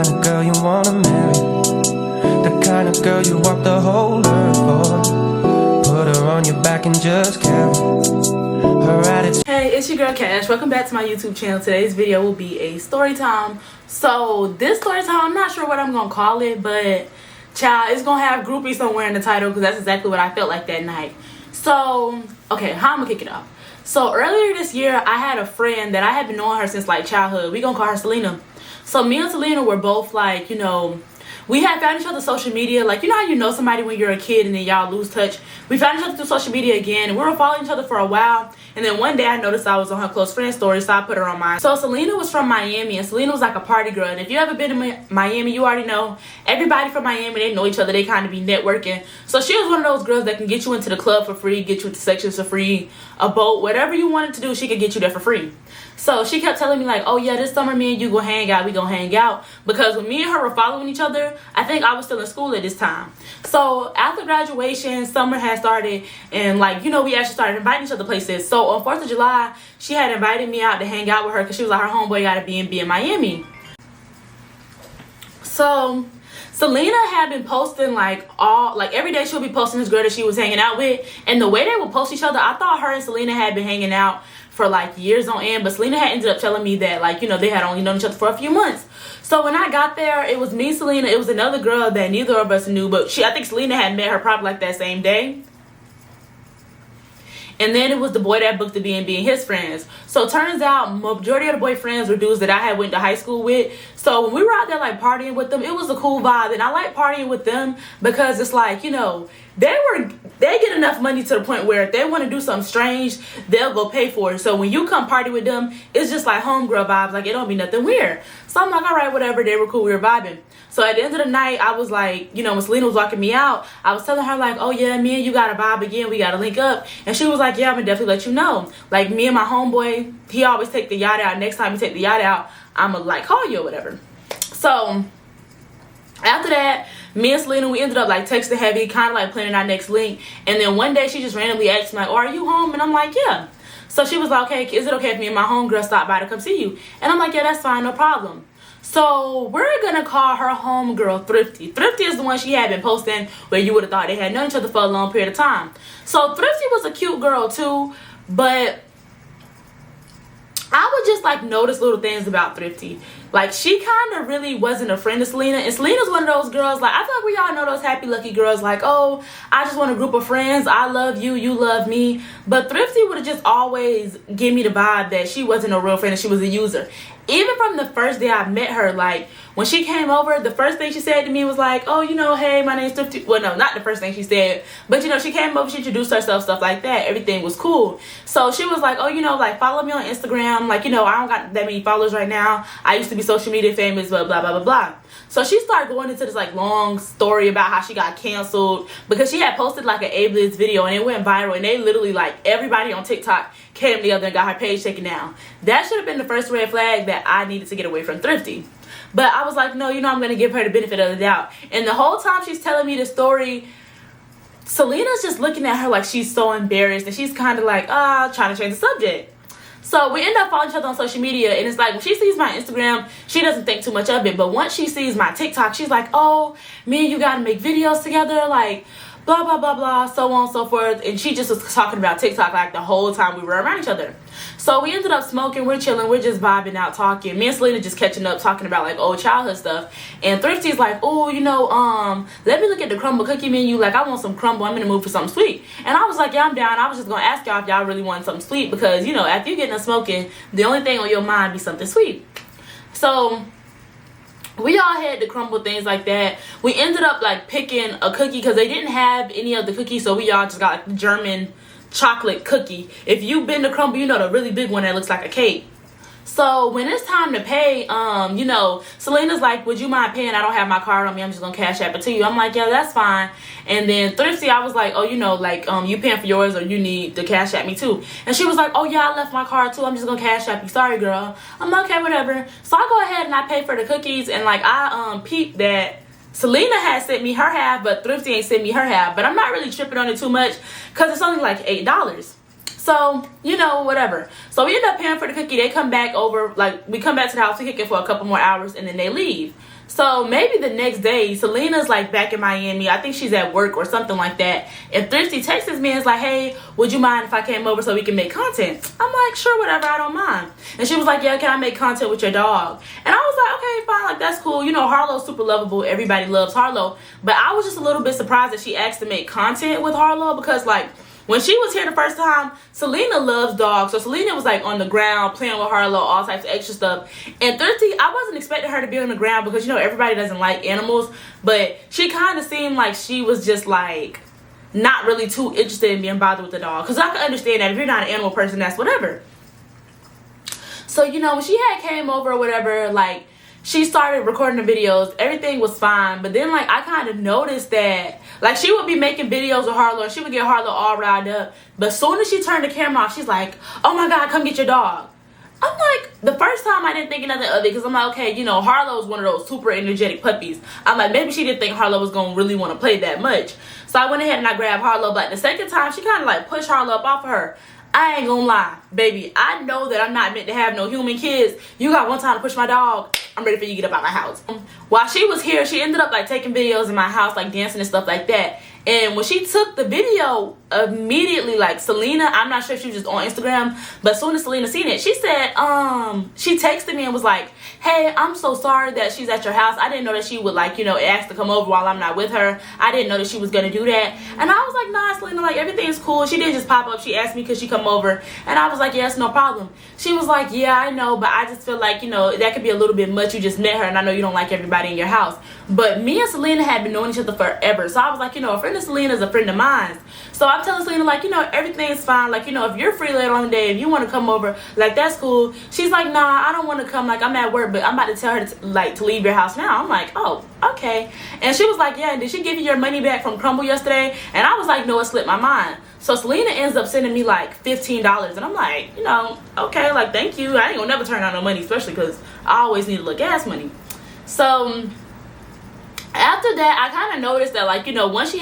kind of girl you wanna marry, the kind of girl you walk the whole earth for. Put her on your back and just carry her attitude. Hey, it's your girl Cash. Welcome back to my YouTube channel. Today's video will be a story time. So this story time, I'm not sure what I'm gonna call it, but child, it's gonna have groupie somewhere in the title because that's exactly what I felt like that night. So okay, how I'm gonna kick it off. So earlier this year, I had a friend that I had been knowing her since like childhood. We gonna call her Selena. So me and Selena were both like, you know, we had found each other social media. Like, you know how you know somebody when you're a kid and then y'all lose touch? We found each other through social media again, and we were following each other for a while. And then one day I noticed I was on her close friend story, so I put her on mine. So Selena was from Miami, and Selena was like a party girl. And if you ever been to Miami, you already know everybody from Miami, they know each other. They kind of be networking. So she was one of those girls that can get you into the club for free, get you into sections for free, a boat, whatever you wanted to do, she could get you there for free. So she kept telling me like, oh yeah, this summer me and you go hang out, we gonna hang out. Because when me and her were following each other, I think I was still in school at this time. So after graduation, summer had started, and like, you know, we actually started inviting each other places. So on 4th of July, she had invited me out to hang out with her because she was like, her homeboy got a B&B in Miami. So Selena had been posting like every day she'll be posting this girl that she was hanging out with, and the way they would post each other, I thought her and Selena had been hanging out for like years on end, but Selena had ended up telling me that like, you know, they had only known each other for a few months. So when I got there, it was me, Selena, it was another girl that neither of us knew, but I think Selena had met her probably like that same day. And then it was the boy that booked the B&B and his friends. So it turns out majority of the boyfriends were dudes that I had went to high school with. So when we were out there like partying with them, it was a cool vibe. And I like partying with them because it's like, you know, they get enough money to the point where if they want to do something strange, they'll go pay for it. So when you come party with them, it's just like homegirl vibes. Like, it don't be nothing weird. So I'm like, all right, whatever. They were cool. We were vibing. So at the end of the night, I was like, you know, when Selena was walking me out, I was telling her like, oh yeah, me and you got to vibe again. We got to link up. And she was like, yeah, I'm going to definitely let you know. Like, me and my homeboy, he always take the yacht out. Next time he take the yacht out, I'm going to like call you or whatever. So after that, me and Selena, we ended up like texting heavy, kind of like planning our next link. And then one day she just randomly asked me like, oh, are you home? And I'm like, yeah. So she was like, okay, is it okay if me and my homegirl stop by to come see you? And I'm like, yeah, that's fine, no problem. So we're gonna call her homegirl Thrifty. Thrifty is the one she had been posting where you would have thought they had known each other for a long period of time. So Thrifty was a cute girl too, but I would just like notice little things about Thrifty. Like, she kind of really wasn't a friend of Selena, and Selena's one of those girls, like, I feel like we all know those happy lucky girls, like, oh, I just want a group of friends, I love you, you love me. But Thrifty would have just always give me the vibe that she wasn't a real friend and she was a user. Even from the first day I met her, like, when she came over, the first thing she said to me was like, oh, you know, hey, my name's Thrifty. Well, no, not the first thing she said, but, you know, she came over, she introduced herself, stuff like that. Everything was cool. So she was like, oh, you know, like, follow me on Instagram. Like, you know, I don't got that many followers right now. I used to be social media famous, blah, blah, blah, blah, blah. So she started going into this, like, long story about how she got canceled because she had posted, like, an ableist video, and it went viral, and they literally, like, everybody on TikTok came together and got her page taken down. That should have been the first red flag that I needed to get away from Thrifty. But I was like, no, you know, I'm going to give her the benefit of the doubt. And the whole time she's telling me the story, Selena's just looking at her like she's so embarrassed, and she's kind of like, trying to change the subject. So we end up following each other on social media, and it's like when she sees my Instagram, she doesn't think too much of it. But once she sees my TikTok, she's like, oh, me and you got to make videos together, like, blah, blah, blah, blah, so on and so forth. And she just was talking about TikTok like the whole time we were around each other. So we ended up smoking, we're chilling, we're just vibing out, talking. Me and Selena just catching up, talking about like old childhood stuff. And Thrifty's like, oh, you know, let me look at the crumble cookie menu. Like, I want some crumble, I'm in the mood for something sweet. And I was like, yeah, I'm down. I was just gonna ask y'all if y'all really want something sweet, because, you know, after you get done smoking, the only thing on your mind be something sweet. So we all had the crumble things like that. We ended up like picking a cookie because they didn't have any of the cookies, so we all just got like the German chocolate cookie. If you've been to crumble, you know, the really big one that looks like a cake. So when it's time to pay, you know, Selena's like, would you mind paying? I don't have my card on me, I'm just gonna cash app it to you. I'm like, yeah, that's fine. And then Thrifty, I was like, oh, you know, like, you paying for yours or you need to cash app me too? And she was like, oh yeah, I left my card too, I'm just gonna cash app you. Sorry, girl. I'm like, okay, whatever. So I go ahead and I pay for the cookies, and like, I peeped that Selena had sent me her half, but Thrifty ain't sent me her half. But I'm not really tripping on it too much because it's only like $8. So, you know, whatever. So we end up paying for the cookie. They come back over, like, we come back to the house, we kick it for a couple more hours, and then they leave. So maybe the next day, Selena's like back in Miami. I think she's at work or something like that. And Thrifty texts me and is like, hey, would you mind if I came over so we can make content? I'm like, sure, whatever, I don't mind. And she was like, yeah, can I make content with your dog? And I was like, okay, fine, like that's cool. You know, Harlow's super lovable. Everybody loves Harlow. But I was just a little bit surprised that she asked to make content with Harlow because, like, when she was here the first time, Selena loves dogs. So Selena was like on the ground playing with Harlow, all types of extra stuff. And Thrifty, I wasn't expecting her to be on the ground because, you know, everybody doesn't like animals. But she kind of seemed like she was just like not really too interested in being bothered with the dog. Because I can understand that if you're not an animal person, that's whatever. So, you know, when she had came over or whatever, like, she started recording the videos. Everything was fine. But then, like, I kind of noticed that, like, she would be making videos with Harlow and she would get Harlow all riled up. But as soon as she turned the camera off, she's like, oh my God, come get your dog. I'm like, the first time I didn't think nothing of it because I'm like, okay, you know, Harlow's one of those super energetic puppies. I'm like, maybe she didn't think Harlow was going to really want to play that much. So I went ahead and I grabbed Harlow. But the second time, she kind of like pushed Harlow up off of her. I ain't gonna lie, baby. I know that I'm not meant to have no human kids. You got one time to push my dog, I'm ready for you to get up out of my house. While she was here, she ended up like taking videos in my house, like dancing and stuff like that. And when she took the video, immediately, like, Selena, I'm not sure if she was just on Instagram, but as soon as Selena seen it, she said, she texted me and was like, hey, I'm so sorry that she's at your house. I didn't know that she would, like, you know, ask to come over while I'm not with her. I didn't know that she was going to do that. And I was like, nah, Selena, like, everything's cool. She did just pop up. She asked me could she come over. And I was like, yes, no problem. She was like, yeah, I know, but I just feel like, you know, that could be a little bit much. You just met her, and I know you don't like everybody in your house. But me and Selena had been knowing each other forever. So I was like, you know, a friend of Selena's a friend of mine. So I'm telling Selena, like, you know, everything's fine. Like, you know, if you're free later on the day, if you want to come over, like, that's cool. She's like, nah, I don't want to come. Like, I'm at work, but I'm about to tell her to leave your house now. I'm like, oh, okay. And she was like, yeah, did she give you your money back from Crumble yesterday? And I was like, no, it slipped my mind. So Selena ends up sending me like $15. And I'm like, you know, okay, like, thank you. I ain't gonna never turn down no money, especially because I always need a little gas money. So after that, I kind of noticed that, like, you know, once she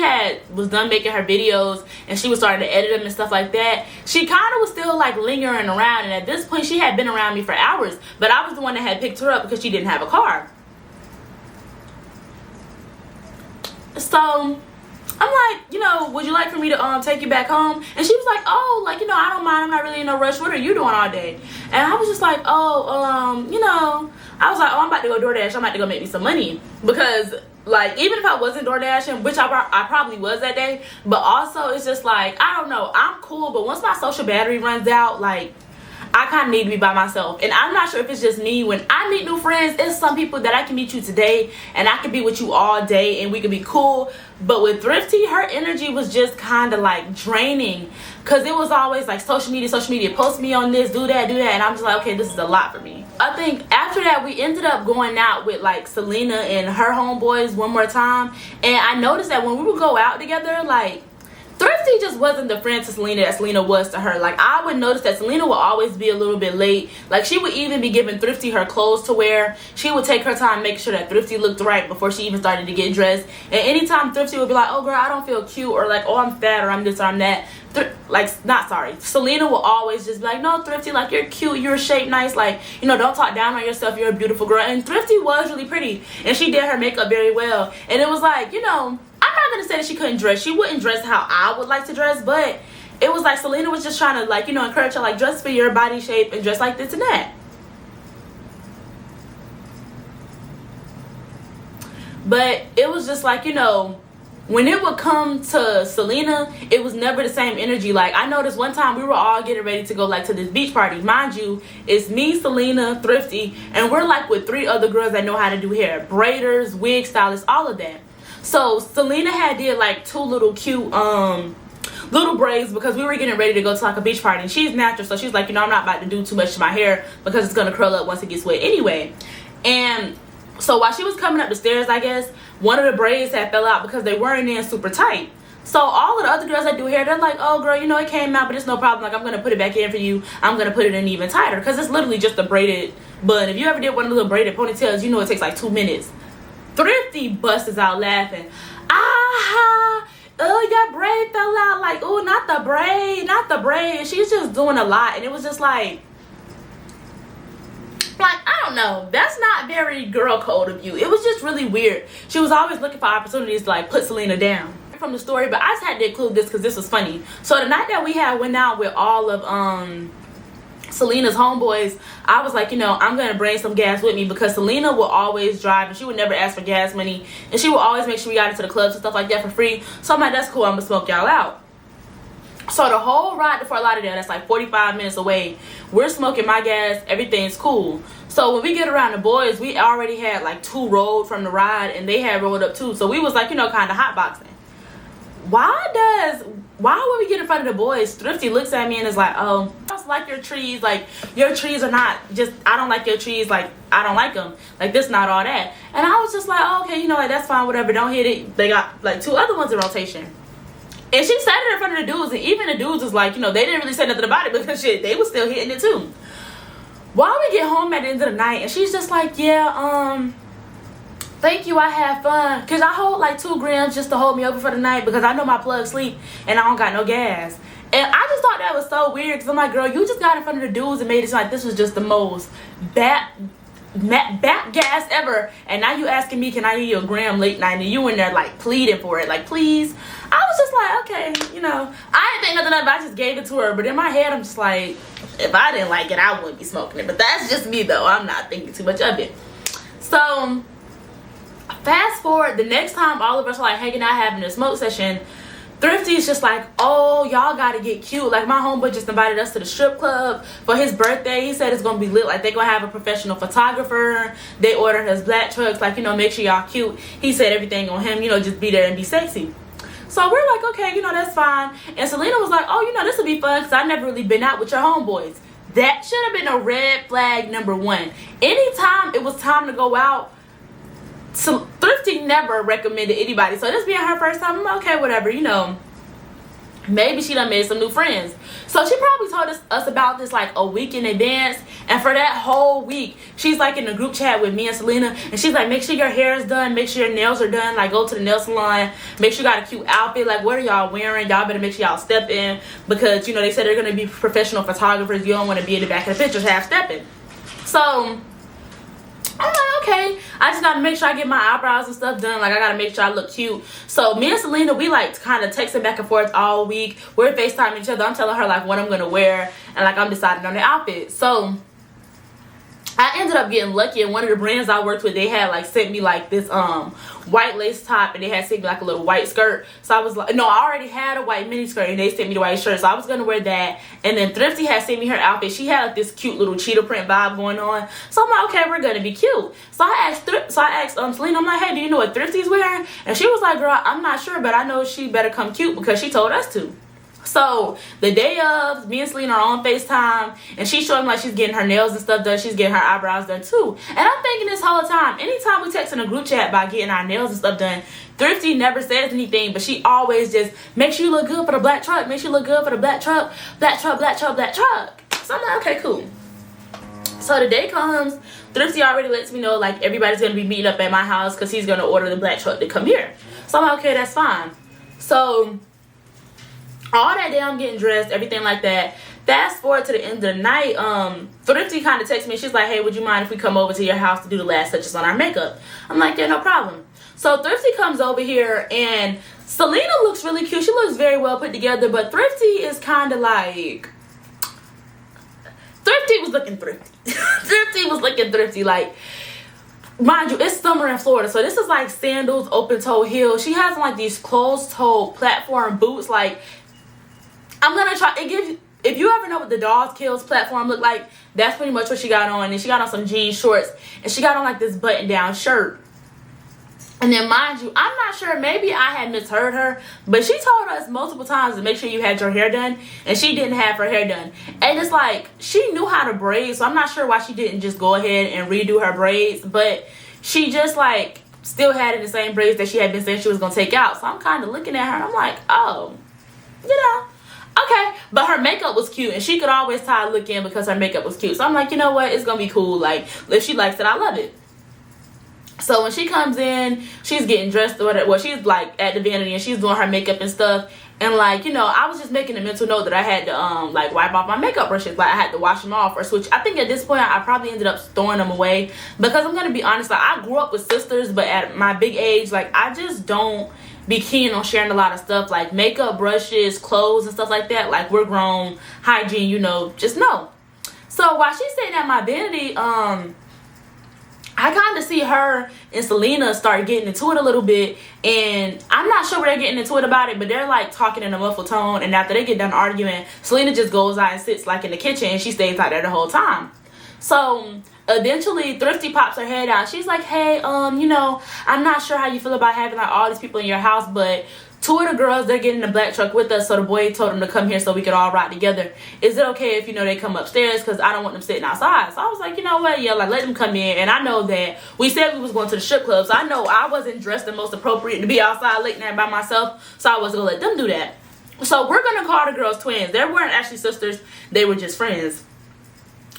was done making her videos and she was starting to edit them and stuff like that, she kind of was still, like, lingering around. And at this point, she had been around me for hours. But I was the one that had picked her up because she didn't have a car. So I'm like, you know, would you like for me to take you back home? And she was like, oh, like, you know, I don't mind. I'm not really in no rush. What are you doing all day? And I was just like, oh, you know, I was like, oh, I'm about to go DoorDash. I'm about to go make me some money. Because, like, even if I wasn't door dashing, which I probably was that day, but also it's just like, I don't know, I'm cool, but once my social battery runs out, like, I kind of need to be by myself. And I'm not sure if it's just me. When I meet new friends, it's some people that I can meet you today and I can be with you all day and we can be cool. But with Thrifty, her energy was just kind of like draining because it was always like social media, post me on this, do that. And I'm just like, okay, this is a lot for me. I think after that, we ended up going out with like Selena and her homeboys one more time. And I noticed that when we would go out together, like, Thrifty just wasn't the friend to Selena that Selena was to her. Like, I would notice that Selena would always be a little bit late. Like, she would even be giving Thrifty her clothes to wear. She would take her time making sure that Thrifty looked right before she even started to get dressed. And anytime Thrifty would be like, oh, girl, I don't feel cute, or like, oh, I'm fat, or I'm this, or I'm that. Selena will always just be like, no, Thrifty, like, you're cute, you're shaped nice, like, you know, don't talk down on yourself, you're a beautiful girl. And Thrifty was really pretty, and she did her makeup very well. And it was like, you know, I'm not gonna say that she couldn't dress. She wouldn't dress how I would like to dress, but it was like Selena was just trying to, like, you know, encourage her, like, dress for your body shape and dress like this and that. But it was just like, you know, when it would come to Selena, it was never the same energy. Like, I noticed one time we were all getting ready to go, like, to this beach party. Mind you, it's me, Selena, Thrifty, and we're, like, with 3 other girls that know how to do hair. Braiders, wig stylists, all of that. So Selena had did, like, 2 little cute, little braids because we were getting ready to go to, like, a beach party. And she's natural, so she's like, you know, I'm not about to do too much to my hair because it's going to curl up once it gets wet anyway. And so while she was coming up the stairs, I guess, one of the braids had fell out because they weren't in super tight. So all of the other girls that do hair, they're like, oh, girl, you know, it came out, but it's no problem. Like, I'm going to put it back in for you. I'm going to put it in even tighter because it's literally just a braided bun. If you ever did one of the little braided ponytails, you know it takes like 2 minutes. Thrifty busts out laughing. Ah, oh, your braid fell out. Like, oh, not the braid, not the braid. She's just doing a lot. And it was just like, I don't know. That's not very girl code of you. It was just really weird. She was always looking for opportunities to like put Selena down from the story. But I just had to include this because this was funny. So the night that we had went out with all of Selena's homeboys, I was like, you know, I'm gonna bring some gas with me because Selena will always drive and she would never ask for gas money, and she would always make sure we got into the clubs and stuff like that for free. So I'm like, that's cool, I'm gonna smoke y'all out. So the whole ride to Fort Lauderdale, that's like 45 minutes away, we're smoking my gas, everything's cool. So when we get around the boys, we already had like 2 rolled from the ride and they had rolled up too. So we was like, you know, kind of hotboxing. Why would we get in front of the boys? Thrifty looks at me and is like, oh, I just like your trees. Like, your trees are not just, I don't like your trees. Like, I don't like them. Like, this not all that. And I was just like, oh, okay, you know, like, that's fine, whatever. Don't hit it. They got like 2 other ones in rotation. And she said it in front of the dudes, and even the dudes was like, you know, they didn't really say nothing about it because shit, they was still hitting it too. While we get home at the end of the night, and she's just like, yeah, thank you, I had fun. Because I hold like 2 grams just to hold me over for the night because I know my plug sleep and I don't got no gas. And I just thought that was so weird because I'm like, girl, you just got in front of the dudes and made it seem like this was just the most back gas ever. And now you asking me, can I give you a gram late night? And you in there like pleading for it. Like, please. I was just like, okay, you know. I didn't think nothing of it. I just gave it to her. But in my head, I'm just like, if I didn't like it, I wouldn't be smoking it. But that's just me, though. I'm not thinking too much of it. So fast forward, the next time all of us are like hanging out having a smoke session, Thrifty is just like, oh, y'all gotta get cute. Like, my homeboy just invited us to the strip club for his birthday. He said it's gonna be lit. Like, they're gonna have a professional photographer. They ordered his black trucks. Like, you know, make sure y'all cute. He said everything on him, you know, just be there and be sexy. So we're like, okay, you know, that's fine. And Selena was like, oh, you know, this will be fun because I've never really been out with your homeboys. That should have been a red flag number 1. Anytime it was time to go out, so Thrifty never recommended anybody. So this being her first time, I'm okay, whatever, you know. Maybe she done made some new friends. So she probably told us about this like a week in advance. And for that whole week, she's like in the group chat with me and Selena. And she's like, make sure your hair is done. Make sure your nails are done. Like, go to the nail salon. Make sure you got a cute outfit. Like, what are y'all wearing? Y'all better make sure y'all step in. Because, you know, they said they're going to be professional photographers. You don't want to be in the back of the pictures half stepping. So I'm like, okay, I just gotta make sure I get my eyebrows and stuff done. Like, I gotta make sure I look cute. So me and Selena, we like kind of texting back and forth all week. We're FaceTiming each other. I'm telling her like what I'm gonna wear, and like I'm deciding on the outfit. So I ended up getting lucky, and one of the brands I worked with, they had like sent me like this white lace top, and they had sent me like a little white skirt. So I was like, no, I already had a white mini skirt, and they sent me the white shirt. So I was gonna wear that. And then Thrifty had sent me her outfit. She had like this cute little cheetah print vibe going on. So I'm like, okay, we're gonna be cute. So I asked Selena, I'm like, hey, do you know what Thrifty's wearing? And she was like, girl, I'm not sure, but I know she better come cute because she told us to. So the day of, me and Selena are on FaceTime, and she's showing like she's getting her nails and stuff done. She's getting her eyebrows done too. And I'm thinking this whole time, anytime we text in a group chat about getting our nails and stuff done, Thrifty never says anything, but she always just, make sure you look good for the black truck. Make sure you look good for the black truck. Black truck, black truck, black truck. So I'm like, okay, cool. So the day comes, Thrifty already lets me know like everybody's going to be meeting up at my house because he's going to order the black truck to come here. So I'm like, okay, that's fine. So all that day I'm getting dressed, everything like that. Fast forward to the end of the night, Thrifty kind of texts me. She's like, hey, would you mind if we come over to your house to do the last touches on our makeup? I'm like, yeah, no problem. So Thrifty comes over here, and Selena looks really cute. She looks very well put together, but Thrifty is kind of like, Thrifty was looking thrifty. Thrifty was looking thrifty. Like, mind you, it's summer in Florida, so this is like sandals, open-toe heels. She has like these closed-toe platform boots. Like, I'm gonna try. It gives. If you ever know what the Dolls Kills platform look like, that's pretty much what she got on. And she got on some jean shorts, and she got on like this button-down shirt. And then, mind you, I'm not sure. Maybe I had misheard her, but she told us multiple times to make sure you had your hair done, and she didn't have her hair done. And it's like she knew how to braid, so I'm not sure why she didn't just go ahead and redo her braids. But she just like still had it in the same braids that she had been saying she was gonna take out. So I'm kind of looking at her, and I'm like, oh, you know. Okay, but her makeup was cute, and she could always tie a look in because her makeup was cute. So I'm like, you know what? It's going to be cool. Like, if she likes it, I love it. So when she comes in, she's getting dressed or whatever. Well, she's like at the vanity and she's doing her makeup and stuff. And like, you know, I was just making a mental note that I had to like wipe off my makeup brushes. Like I had to wash them off or switch. I think at this point I probably ended up throwing them away, because I'm gonna be honest, like I grew up with sisters, but at my big age, like I just don't be keen on sharing a lot of stuff like makeup, brushes, clothes and stuff like that. Like we're grown, hygiene, you know, just no. So while she's sitting at my vanity, I kind of see her and Selena start getting into it a little bit, and I'm not sure where they're getting into it about it, but they're like talking in a muffled tone. And after they get done arguing, Selena just goes out and sits like in the kitchen, and she stays out there the whole time. So eventually Thrifty pops her head out. She's like, hey, you know, I'm not sure how you feel about having like all these people in your house, but two of the girls, they're getting in the black truck with us, so the boy told them to come here so we could all ride together. Is it okay if, you know, they come upstairs, because I don't want them sitting outside? So I was like, you know what, yeah, like let them come in. And I know that we said we was going to the strip club, so I know I wasn't dressed the most appropriate to be outside late night by myself, so I wasn't gonna let them do that. So we're gonna call the girls twins. They weren't actually sisters, they were just friends.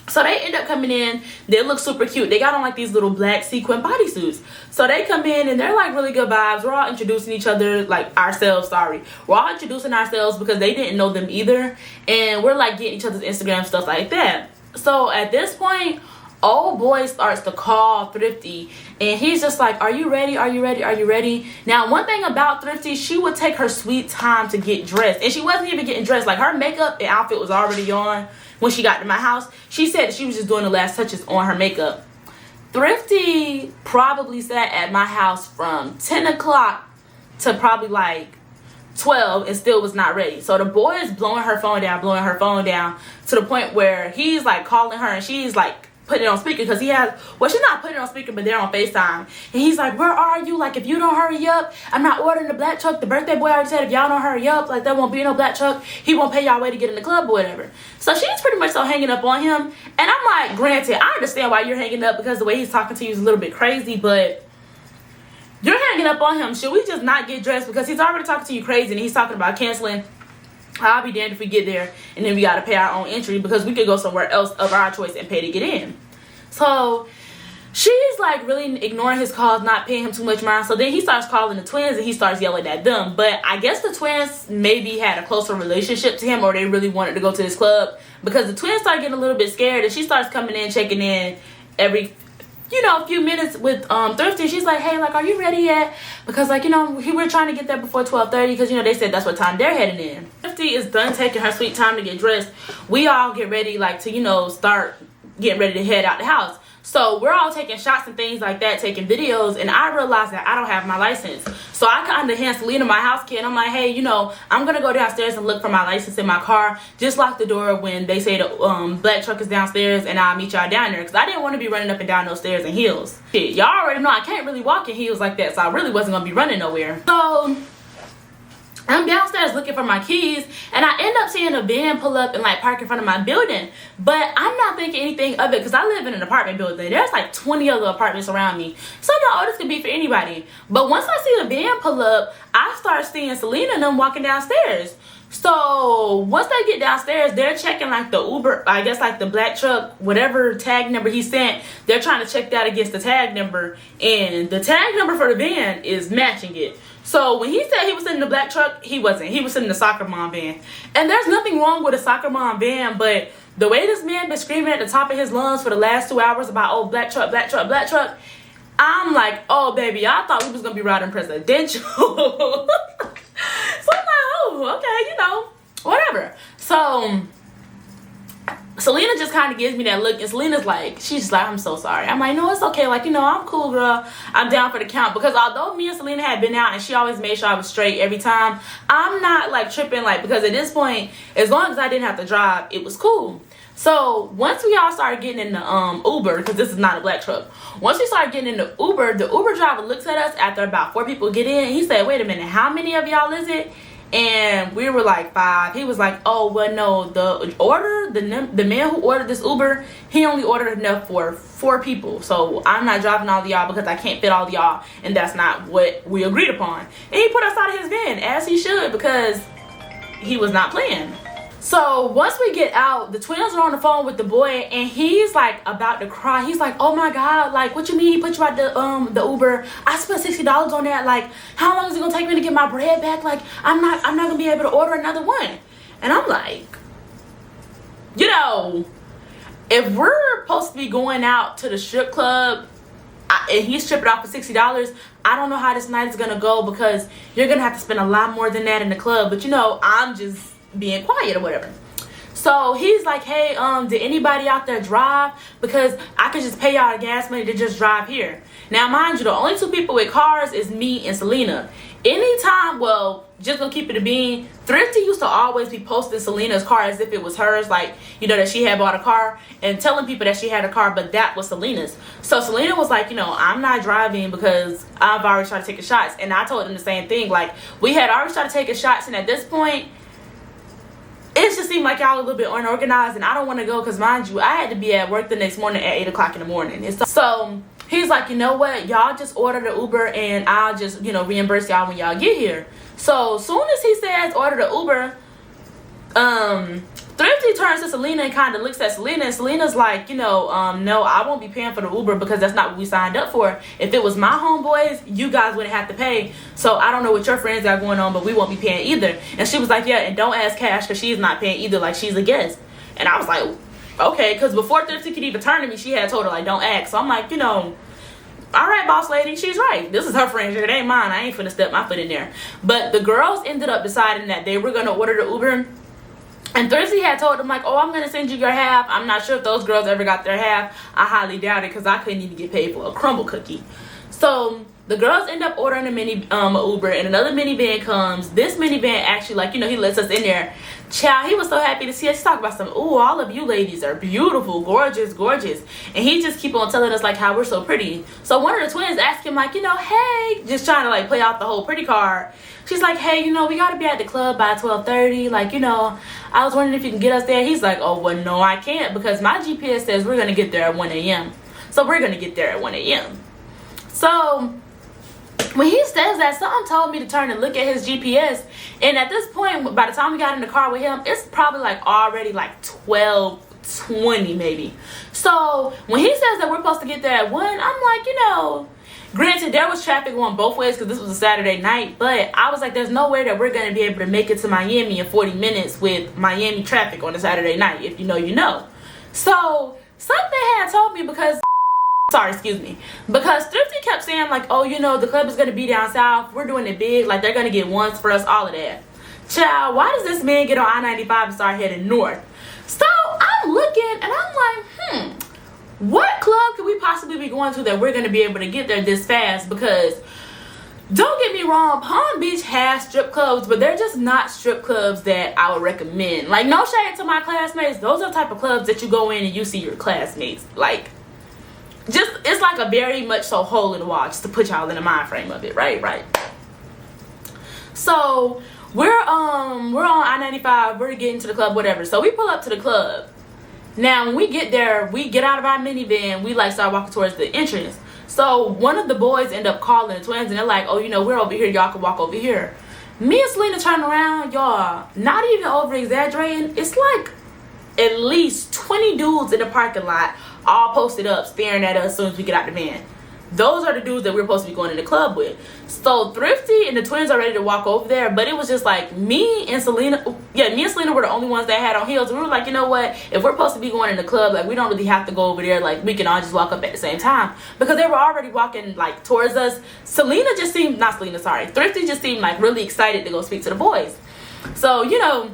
So they end up coming in. They look super cute. They got on like these little black sequin bodysuits. So they come in and they're like really good vibes. We're all introducing each other, like ourselves, sorry. We're all introducing ourselves because they didn't know them either. And we're like getting each other's Instagram, stuff like that. So at this point, old boy starts to call Thrifty. And he's just like, are you ready? Are you ready? Are you ready? Now, one thing about Thrifty, she would take her sweet time to get dressed. And she wasn't even getting dressed. Like her makeup and outfit was already on. When she got to my house, she said that she was just doing the last touches on her makeup. Thrifty probably sat at my house from 10 o'clock to probably like 12 and still was not ready. So the boy is blowing her phone down to the point where he's like calling her and she's like putting it on speaker, because he has, well, she's not putting it on speaker, but they're on FaceTime. And he's like, where are you? Like, if you don't hurry up, I'm not ordering the black truck. The birthday boy already said if y'all don't hurry up, like, there won't be no black truck. He won't pay y'all way to get in the club or whatever. So she's pretty much so hanging up on him. And I'm like, granted, I understand why you're hanging up, because the way he's talking to you is a little bit crazy, but you're hanging up on him. Should we just not get dressed? Because he's already talking to you crazy, and he's talking about canceling. I'll be damned if we get there and then we got to pay our own entry, because we could go somewhere else of our choice and pay to get in. So she's like really ignoring his calls, not paying him too much mind. So then he starts calling the twins and he starts yelling at them. But I guess the twins maybe had a closer relationship to him, or they really wanted to go to this club, because the twins start getting a little bit scared, and she starts coming in, checking in every, you know, a few minutes with Thrifty. She's like, hey, like, are you ready yet? Because, like, you know, we're trying to get there before 12:30, because, you know, they said that's what time they're heading in. Thrifty is done taking her sweet time to get dressed. We all get ready, like, to, you know, start getting ready to head out the house. So we're all taking shots and things like that, taking videos, and I realized that I don't have my license. So I kind of hand Selena my house key, and I'm like, hey, you know, I'm going to go downstairs and look for my license in my car. Just lock the door when they say the black truck is downstairs, and I'll meet y'all down there, because I didn't want to be running up and down those stairs in heels. Shit, y'all already know I can't really walk in heels like that, so I really wasn't going to be running nowhere. So I'm downstairs looking for my keys, and I end up seeing a van pull up and like park in front of my building. But I'm not thinking anything of it, because I live in an apartment building. There's like 20 other apartments around me. So I'm like, oh, this could be for anybody. But once I see the van pull up, I start seeing Selena and them walking downstairs. So once they get downstairs, they're checking like the Uber, I guess like the black truck, whatever tag number he sent, they're trying to check that against the tag number, and the tag number for the van is matching it. So when he said he was in the black truck, he wasn't. He was in the soccer mom van. And there's nothing wrong with a soccer mom van, but the way this man been screaming at the top of his lungs for the last 2 hours about, oh, black truck, black truck, black truck, I'm like, oh, baby, I thought we was going to be riding presidential. So I'm like, oh, okay, you know, whatever. So Selena just kind of gives me that look, and Selena's like, she's just like, I'm so sorry. I'm like, no, it's okay. Like, you know, I'm cool, girl. I'm down for the count. Because although me and Selena had been out and she always made sure I was straight every time, I'm not like tripping, like, because at this point, as long as I didn't have to drive, it was cool. So once we all started getting in the Uber, because this is not a black truck. Once we started getting in the Uber driver looks at us after about 4 people get in. He said, wait a minute, how many of y'all is it? And we were like 5. He was like, oh, well, no, the man who ordered this Uber, he only ordered enough for 4 people. So I'm not driving all of y'all because I can't fit all of y'all, and that's not what we agreed upon. And he put us out of his van, as he should, because he was not playing. So once we get out, the twins are on the phone with the boy, and he's like about to cry. He's like, "Oh my God, like what you mean he put you out the Uber? I spent $60 on that. Like, how long is it gonna take me to get my bread back? Like, I'm not gonna be able to order another one." And I'm like, you know, if we're supposed to be going out to the strip club, and he's stripping off for $60, I don't know how this night is gonna go, because you're gonna have to spend a lot more than that in the club. But you know, I'm just being quiet or whatever. So he's like, "Hey, did anybody out there drive? Because I could just pay y'all the gas money to just drive here." Now, mind you, the only two people with cars is me and Selena. Anytime, well, just gonna keep it a bean, Thrifty used to always be posting Selena's car as if it was hers, like, you know, that she had bought a car, and telling people that she had a car, but that was Selena's. So Selena was like, you know, "I'm not driving because I've already started taking shots." And I told him the same thing. Like, we had already started taking shots, and at this point, it just seemed like y'all a little bit unorganized, and I don't want to go because, mind you, I had to be at work the next morning at 8 o'clock in the morning. And so he's like, "You know what? Y'all just order the Uber, and I'll just, you know, reimburse y'all when y'all get here." So soon as he says order the Uber, Thrifty turns to Selena and kind of looks at Selena, and Selena's like, you know, "No, I won't be paying for the Uber because that's not what we signed up for. If it was my homeboys, you guys wouldn't have to pay. So I don't know what your friends got going on, but we won't be paying either." And she was like, "Yeah, and don't ask Cash because she's not paying either. Like, she's a guest." And I was like, okay, because before Thrifty could even turn to me, she had told her, like, "Don't ask." So I'm like, you know, all right, boss lady, she's right. This is her friend. It ain't mine. I ain't finna step my foot in there. But the girls ended up deciding that they were going to order the Uber. And Thrifty had told them, like, "Oh, I'm going to send you your half." I'm not sure if those girls ever got their half. I highly doubt it, because I couldn't even get paid for a crumble cookie. So the girls end up ordering a Uber, and another minivan comes. This minivan actually, like, you know, he lets us in there. Child, he was so happy to see us. He talked about some, "Ooh, all of you ladies are beautiful, gorgeous, gorgeous." And he just keep on telling us, like, how we're so pretty. So one of the twins asked him, like, you know, "Hey," just trying to, like, play out the whole pretty card. She's like, "Hey, you know, we got to be at the club by 12:30. Like, you know, I was wondering if you can get us there." He's like, "Oh, well, no, I can't, because my GPS says we're going to get there at 1 a.m. So we're going to get there at 1 a.m. So when he says that, something told me to turn and look at his GPS. And at this point, by the time we got in the car with him, it's probably like already like 12:20 maybe. So when he says that we're supposed to get there at 1, I'm like, you know, granted, there was traffic going both ways because this was a Saturday night, but I was like, there's no way that we're going to be able to make it to Miami in 40 minutes with Miami traffic on a Saturday night. If you know, you know. So something had told me, because Thrifty kept saying, like, "Oh, you know, the club is going to be down south. We're doing it big. Like, they're going to get ones for us, all of that." Child, why does this man get on I-95 and start heading north? So I'm looking, and I'm like, what club could we possibly be going to that we're going to be able to get there this fast? Because don't get me wrong, Palm Beach has strip clubs, but they're just not strip clubs that I would recommend. Like, no shade to my classmates. Those are the type of clubs that you go in and you see your classmates. Like, just, it's like a very much so hole in the wall, just to put y'all in the mind frame of it, right? So we're on I-95, we're getting to the club, whatever. So we pull up to the club. Now when we get there, we get out of our minivan, we like start walking towards the entrance. So one of the boys end up calling the twins, and they're like, "Oh, you know, we're over here, y'all can walk over here." Me and Selena turn around, y'all, not even over exaggerating, it's like at least 20 dudes in the parking lot, all posted up, staring at us as soon as we get out the van. Those are the dudes that we're supposed to be going to the club with. So Thrifty and the twins are ready to walk over there, but it was just like me and Selena. Yeah, me and Selena were the only ones that had on heels. We were like, you know what? If we're supposed to be going in the club, like, we don't really have to go over there. Like, we can all just walk up at the same time, because they were already walking like towards us. Thrifty just seemed like really excited to go speak to the boys. So, you know,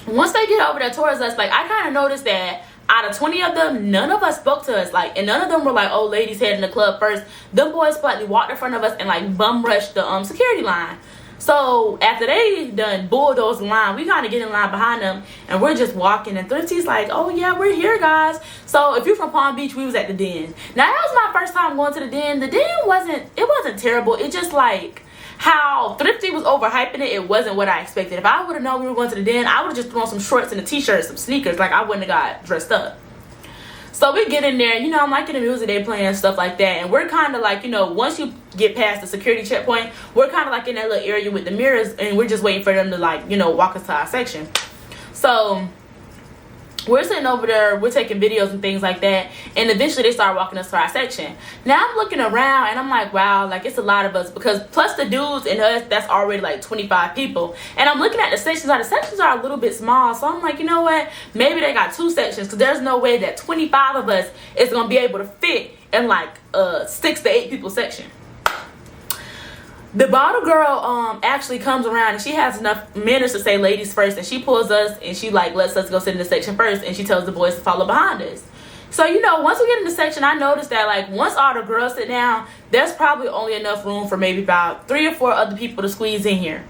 once they get over there towards us, like, I kind of noticed that out of 20 of them, none of us spoke to us, like, and none of them were like, "Oh, ladies heading the club first." Them boys politely walked in front of us and like bum rushed the security line. So after they done bulldozed the line, we kind of get in line behind them, and we're just walking, and Thrifty's like, "Oh yeah, we're here, guys." So if you're from Palm Beach, we was at the Den. Now that was my first time going to the Den. The Den wasn't terrible. It just, like, how Thrifty was overhyping it, it wasn't what I expected. If I would have known we were going to the Den, I would have just thrown some shorts and a t-shirt, some sneakers. Like, I wouldn't have got dressed up. So we get in there, you know, I'm liking the music they playing and stuff like that. And we're kind of like, you know, once you get past the security checkpoint, we're kind of like in that little area with the mirrors, and we're just waiting for them to, like, you know, walk us to our section. So we're sitting over there, we're taking videos and things like that, and eventually they start walking us to our section. Now I'm looking around and I'm like, wow, like it's a lot of us, because plus the dudes and us, that's already like 25 people. And I'm looking at the sections are a little bit small, so I'm like, you know what, maybe they got 2 sections, because there's no way that 25 of us is gonna be able to fit in like a 6 to 8 people section. The bottle girl actually comes around and she has enough manners to say ladies first, and she pulls us and she like lets us go sit in the section first, and she tells the boys to follow behind us. So you know, once we get in the section, I noticed that like once all the girls sit down, there's probably only enough room for maybe about 3 or 4 other people to squeeze in here.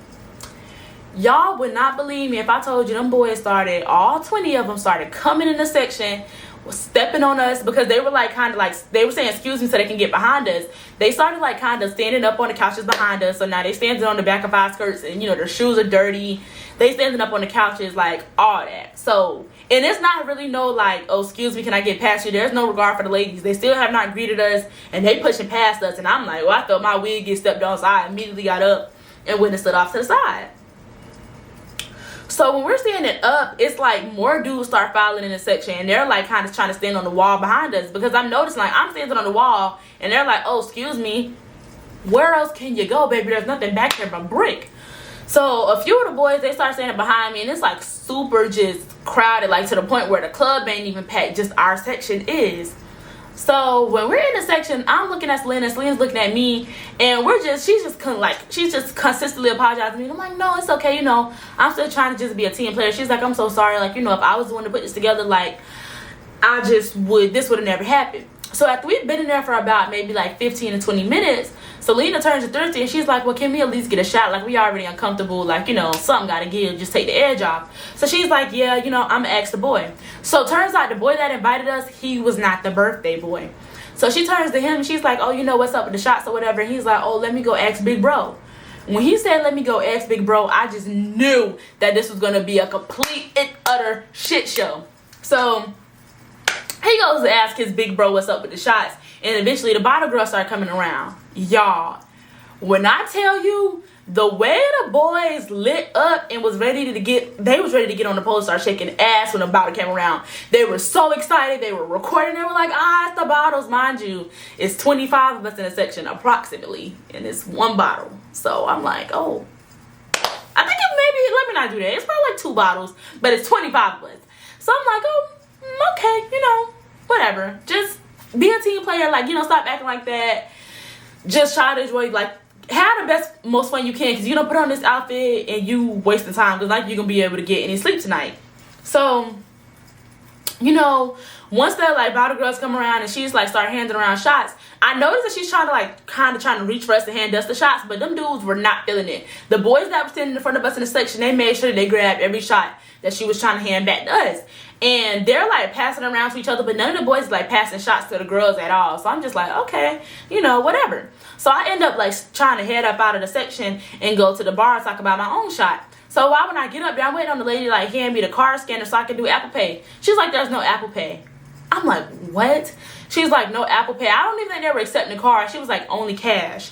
Y'all would not believe me if I told you them boys started, all 20 of them started coming in the section, was stepping on us, because they were like kind of like, they were saying excuse me so they can get behind us. They started like kind of standing up on the couches behind us, so now they standing on the back of our skirts, and you know their shoes are dirty. They standing up on the couches, like all that. So, and it's not really no like, oh excuse me, can I get past you? There's no regard for the ladies. They still have not greeted us, and they pushing past us, and I'm like, well, I thought my wig get stepped on, so I immediately got up and went and stood off to the side. So when we're standing up, it's like more dudes start filing in the section, and they're like kind of trying to stand on the wall behind us, because I'm noticing like I'm standing on the wall and they're like, oh excuse me, where else can you go, baby? There's nothing back here but brick. So a few of the boys, they start standing behind me, and it's like super just crowded, like to the point where the club ain't even packed, just our section is. So when we're in the section, I'm looking at Selena, Selena's looking at me, and she's just consistently apologizing to me. I'm like, no, it's okay, you know, I'm still trying to just be a team player. She's like, I'm so sorry, like, you know, if I was the one to put this together, like, this would have never happened. So after we've been in there for about maybe like 15 to 20 minutes, Selena turns to Thrifty and she's like, well, can we at least get a shot? Like, we already uncomfortable, like, you know, something gotta give, just take the edge off. So she's like, yeah, you know, I'm gonna ask the boy. So turns out the boy that invited us, he was not the birthday boy. So she turns to him and she's like, oh, you know, what's up with the shots or whatever? And he's like, oh, let me go ask Big Bro. When he said, let me go ask Big Bro, I just knew that this was gonna be a complete and utter shit show. So he goes to ask his big bro what's up with the shots, and eventually the bottle girls start coming around. Y'all, when I tell you the way the boys lit up and was ready to get on the pole and start shaking ass when the bottle came around. They were so excited. They were recording. They were like, it's the bottles. Mind you, it's 25 of us in a section approximately, and it's one bottle. So I'm like, oh, I think maybe, let me not do that. It's probably like 2 bottles, but it's 25 of us. So I'm like, oh, okay, you know, whatever. Just be a team player, like, you know, stop acting like that. Just try to enjoy, like, have the best, most fun you can, because you don't put on this outfit and you waste the time, because like you're gonna be able to get any sleep tonight. So, you know, once the like bottle girls come around and she's like start handing around shots, I noticed that she's trying to like kind of trying to reach for us to hand us the shots, but them dudes were not feeling it. The boys that were standing in front of us in the section, they made sure that they grabbed every shot that she was trying to hand back to us. And they're like passing around to each other, but none of the boys like passing shots to the girls at all. So I'm just like, okay, you know, whatever. So I end up like trying to head up out of the section and go to the bar and talk about my own shot. So why when I get up there, I'm waiting on the lady to like hand me the card scanner so I can do Apple Pay. She's like, there's no Apple Pay. I'm like, what? She's like, no Apple Pay. I don't even think they were accepting the card. She was like, only cash.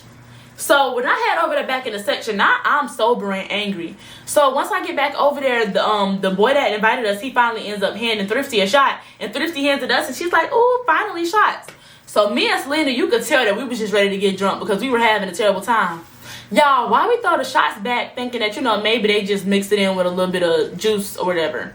So when I head over there back in the section, I'm sober and angry. So once I get back over there, the boy that invited us, he finally ends up handing Thrifty a shot. And Thrifty hands it us, and she's like, ooh, finally shots. So me and Selena, you could tell that we was just ready to get drunk because we were having a terrible time. Y'all, why we throw the shots back thinking that, you know, maybe they just mixed it in with a little bit of juice or whatever.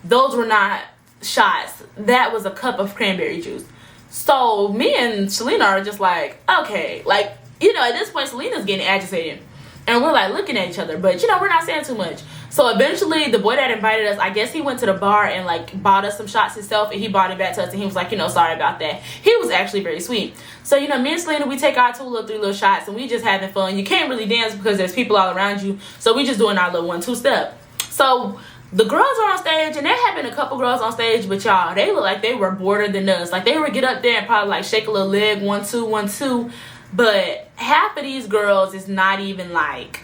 Those were not shots. That was a cup of cranberry juice. So me and Selena are just like, okay, like, you know, at this point, Selena's getting agitated. And we're like looking at each other, but you know, we're not saying too much. So eventually the boy that invited us, I guess he went to the bar and like bought us some shots himself, and he brought it back to us, and he was like, you know, sorry about that. He was actually very sweet. So, you know, me and Selena, we take our 3 little shots, and we just having fun. You can't really dance because there's people all around you. So we just doing our little 1-2 step. So the girls are on stage, and there have been a couple girls on stage, but y'all, they look like they were border than us. Like they would get up there and probably like shake a little leg, 1-2, 1-2. But half of these girls is not even like,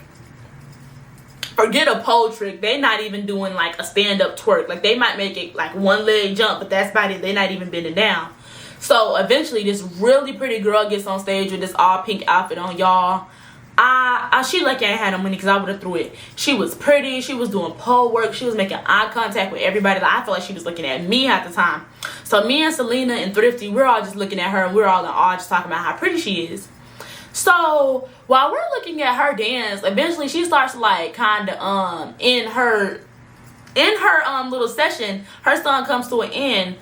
forget a pole trick, they not even doing like a stand-up twerk. Like they might make it like 1 leg jump, but that's about it. They're not even bending down. So eventually this really pretty girl gets on stage with this all pink outfit on, y'all. She lucky I ain't had no money because I would have threw it. She was pretty. She was doing pole work. She was making eye contact with everybody. Like, I feel like she was looking at me at the time. So me and Selena and Thrifty, we're all just looking at her, and we're all in awe, just talking about how pretty she is. So while we're looking at her dance, eventually she starts like kind of in her little session, her song comes to an end.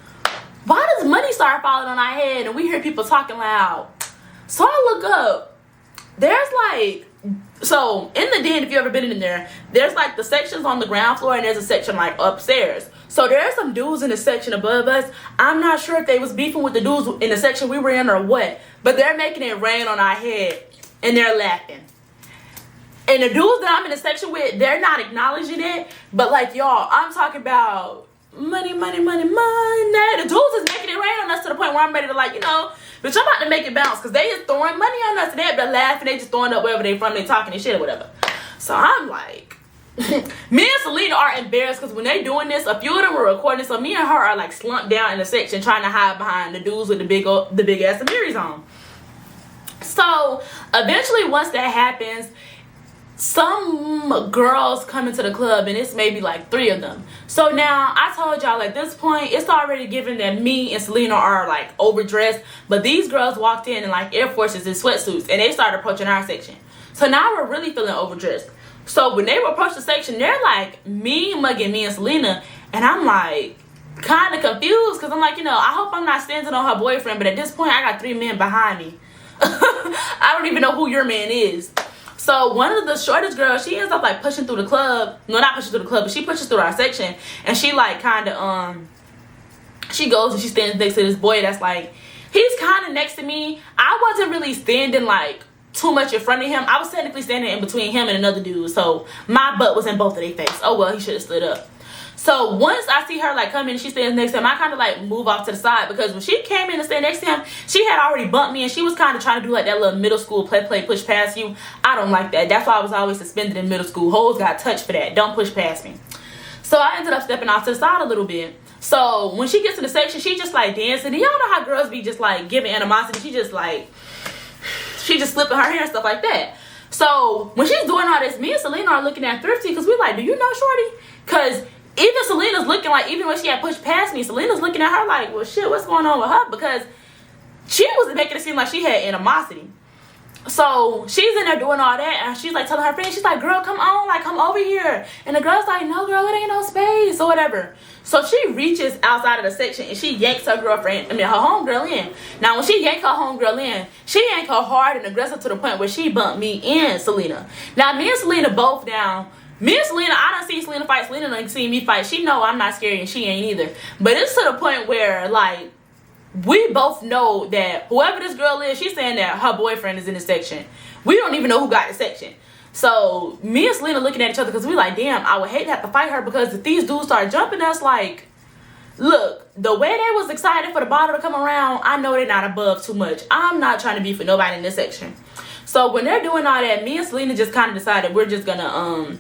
Why does money start falling on our head and we hear people talking loud? So I look up. There's like, so in the den, if you ever been in there, there's like the sections on the ground floor and there's a section like upstairs. So there's some dudes in the section above us. I'm not sure if they was beefing with the dudes in the section we were in or what, but they're making it rain on our head and they're laughing. And the dudes that I'm in the section with, they're not acknowledging it, but like, y'all, I'm talking about money, money, money, money. The dudes is making it rain on us to the point where I'm ready to, like, you know, bitch, I'm about to make it bounce, because they just throwing money on us and they're laughing, they just throwing up wherever they from, they talking and shit or whatever. So I'm like, me and Selena are embarrassed because when they doing this, a few of them were recording, so me and her are like slumped down in the section trying to hide behind the dudes with the big ass Amiris on. So eventually, once that happens, some girls come into the club, and it's maybe like 3 of them. So now I told y'all at this point, it's already given that me and Selena are like overdressed, but these girls walked in like Air Forces and sweatsuits, and they started approaching our section. So now we're really feeling overdressed. So when they were approaching the section, they're like mugging me and Selena, and I'm like kind of confused because I'm like, you know, I hope I'm not standing on her boyfriend, but at this point I got 3 men behind me. I don't even know who your man is. So one of the shortest girls, she ends up like pushing through the club. No, not pushing through the club, but she pushes through our section, and she like kind of she goes and she stands next to this boy that's like, he's kind of next to me. I wasn't really standing like too much in front of him. I was technically standing in between him and another dude, so my butt was in both of their face. Oh well, he should have stood up. So once I see her like come in and she stands next to him, I kind of like move off to the side, because when she came in and stand next to him, she had already bumped me, and she was kind of trying to do like that little middle school play push past you. I don't like that. That's why I was always suspended in middle school. Hoes got touched for that. Don't push past me. So I ended up stepping off to the side a little bit. So when she gets in the section, she just like dancing. And y'all know how girls be just like giving animosity. She just slipping her hair and stuff like that. So when she's doing all this, me and Selena are looking at Thrifty, because we're like, do you know Shorty? Because even Selena's looking like, even when she had pushed past me, Selena's looking at her like, well shit, what's going on with her? Because she was making it seem like she had animosity. So she's in there doing all that, and she's like telling her friend, she's like, girl, come on, like come over here. And the girl's like, no girl, it ain't no space or whatever. So she reaches outside of the section and she yanks her girlfriend, her homegirl in. Now when she yanked her homegirl in, she yanked her hard and aggressive to the point where she bumped me and Selena. Now me and Selena both down. Me and Selena, I done seen Selena fight. Selena done seen me fight. She know I'm not scary and she ain't either. But it's to the point where like, we both know that whoever this girl is, she's saying that her boyfriend is in the section. We don't even know who got the section. So me and Selena looking at each other, because we like, damn, I would hate to have to fight her, because if these dudes start jumping us, like, look, the way they was excited for the bottle to come around, I know they're not above too much. I'm not trying to be for nobody in this section. So when they're doing all that, me and Selena just kind of decided we're just gonna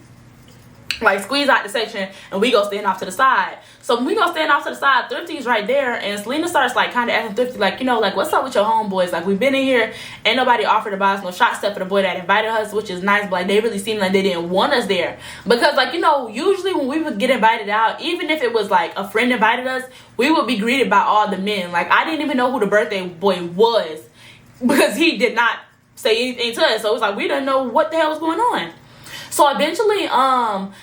like squeeze out the section and we go stand off to the side. So when we go stand off to the side, Thrifty's right there, and Selena starts like kind of asking Thrifty like, you know, like, what's up with your homeboys? Like, we've been in here, ain't nobody offered to buy us no shot stuff for the boy that invited us, which is nice, but like they really seemed like they didn't want us there, because like, you know, usually when we would get invited out, even if it was like a friend invited us, we would be greeted by all the men. Like, I didn't even know who the birthday boy was, because he did not say anything to us. So it was like we didn't know what the hell was going on. So eventually,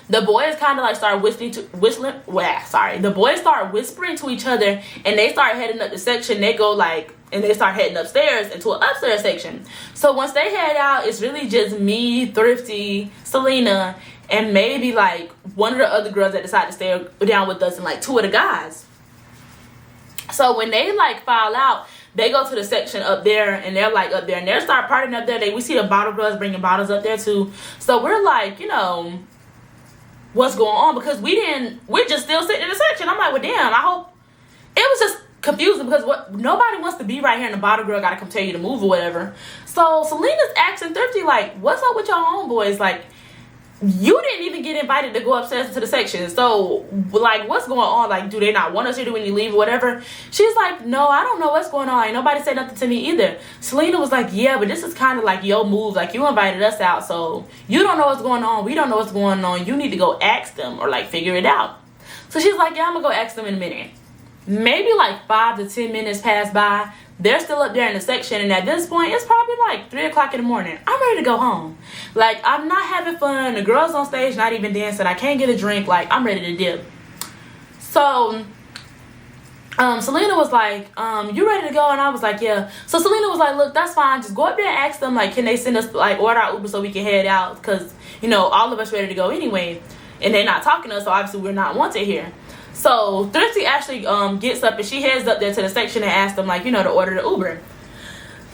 the boys kind of like start the boys start whispering to each other, and they start heading up the section. They go like, and they start heading upstairs into an upstairs section. So once they head out, it's really just me, Thrifty, Selena, and maybe like one of the other girls that decide to stay down with us, and like 2 of the guys. So when they like file out, they go to the section up there, and they're like up there, and they start partying up there. We see the bottle girls bringing bottles up there too. So we're like, you know, what's going on? Because we're just still sitting in the section. I'm like, well, damn, I hope. It was just confusing, because nobody wants to be right here, and the bottle girl got to come tell you to move or whatever. So Selena's asking Thrifty like, what's up with your homeboys? Like, you didn't even get invited to go upstairs to the section. So, like, what's going on? Like, do they not want us here when you leave or whatever? She's like, no, I don't know what's going on. Ain't nobody said nothing to me either. Selena was like, yeah, but this is kind of like your move. Like, you invited us out, so you don't know what's going on. We don't know what's going on. You need to go ask them or, like, figure it out. So she's like, yeah, I'm going to go ask them in a minute. Maybe, like, 5 to 10 minutes pass by. They're still up there in the section, and at this point, it's probably like 3 o'clock in the morning. I'm ready to go home. Like, I'm not having fun. The girls on stage not even dancing. I can't get a drink. Like, I'm ready to dip. So, Selena was like, you ready to go? And I was like, yeah. So Selena was like, look, that's fine. Just go up there and ask them, like, can they send us, like, order our Uber so we can head out? Because, you know, all of us ready to go anyway. And they're not talking to us, so obviously we're not wanted here. So Thrifty actually gets up and she heads up there to the section and asks them, like, you know, to order the Uber.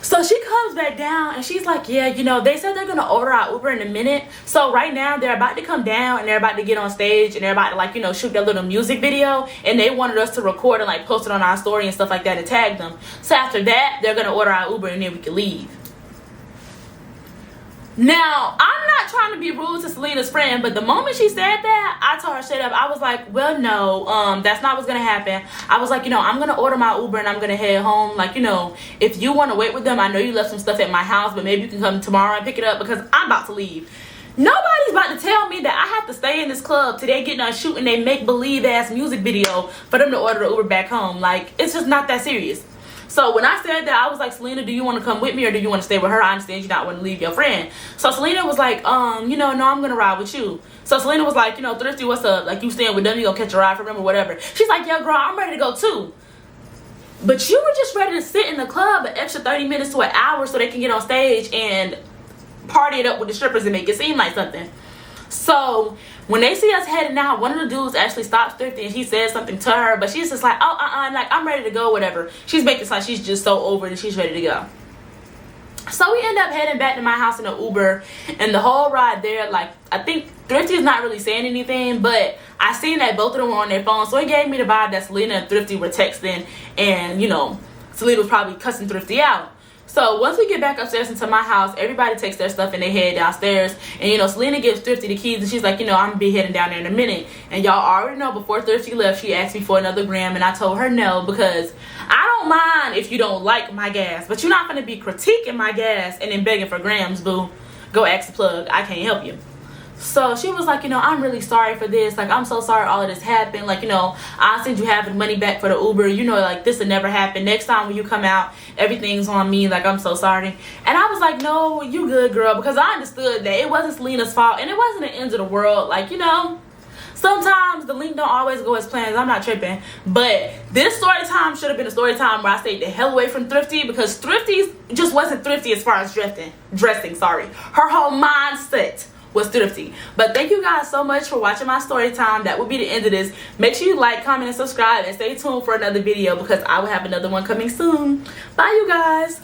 So she comes back down and she's like, yeah, you know, they said they're going to order our Uber in a minute. So right now they're about to come down and they're about to get on stage and they're about to, like, you know, shoot their little music video. And they wanted us to record and, like, post it on our story and stuff like that and tag them. So after that, they're going to order our Uber and then we can leave. Now, I'm not trying to be rude to Selena's friend, but the moment she said that, I told her straight up, I was like, well, no, that's not what's going to happen. I was like, you know, I'm going to order my Uber and I'm going to head home. Like, you know, if you want to wait with them, I know you left some stuff at my house, but maybe you can come tomorrow and pick it up because I'm about to leave. Nobody's about to tell me that I have to stay in this club till they get done shooting their make-believe ass music video for them to order the Uber back home. Like, it's just not that serious. So when I said that, I was like, Selena, do you want to come with me or do you want to stay with her? I understand you not want to leave your friend. So Selena was like, you know, no, I'm going to ride with you. So Selena was like, you know, Thrifty, what's up? Like, you staying with them, you going to catch a ride from them or whatever. She's like, yeah, girl, I'm ready to go too. But you were just ready to sit in the club an extra 30 minutes to an hour so they can get on stage and party it up with the strippers and make it seem like something. So when they see us heading out, one of the dudes actually stops Thrifty and he says something to her, but she's just like, oh, like, I'm ready to go, whatever. She's making it like she's just so over it and she's ready to go. So we end up heading back to my house in an Uber, and the whole ride there, like, I think Thrifty is not really saying anything, but I seen that both of them were on their phone, so it gave me the vibe that Selena and Thrifty were texting, and, you know, Selena was probably cussing Thrifty out. So once we get back upstairs into my house, everybody takes their stuff and they head downstairs. And, you know, Selena gives Thrifty the keys and she's like, you know, I'm going to be heading down there in a minute. And y'all already know before Thrifty left, she asked me for another gram and I told her no because I don't mind if you don't like my gas. But you're not going to be critiquing my gas and then begging for grams, boo. Go ask the plug. I can't help you. So she was like, you know, I'm really sorry for this. Like, I'm so sorry all of this happened. Like, you know, I'll send you half the money back for the Uber. You know, like, this will never happen. Next time when you come out, everything's on me. Like, I'm so sorry. And I was like, no, you good, girl. Because I understood that it wasn't Selena's fault. And it wasn't the end of the world. Like, you know, sometimes the link don't always go as planned. I'm not tripping. But this story time should have been a story time where I stayed the hell away from Thrifty. Because Thrifty just wasn't Thrifty as far as dressing. Sorry. Her whole mindset was Thrifty. But thank you guys so much for watching my story time. That will be the end of this. Make sure you like, comment, and subscribe, and stay tuned for another video because I will have another one coming soon. Bye, you guys.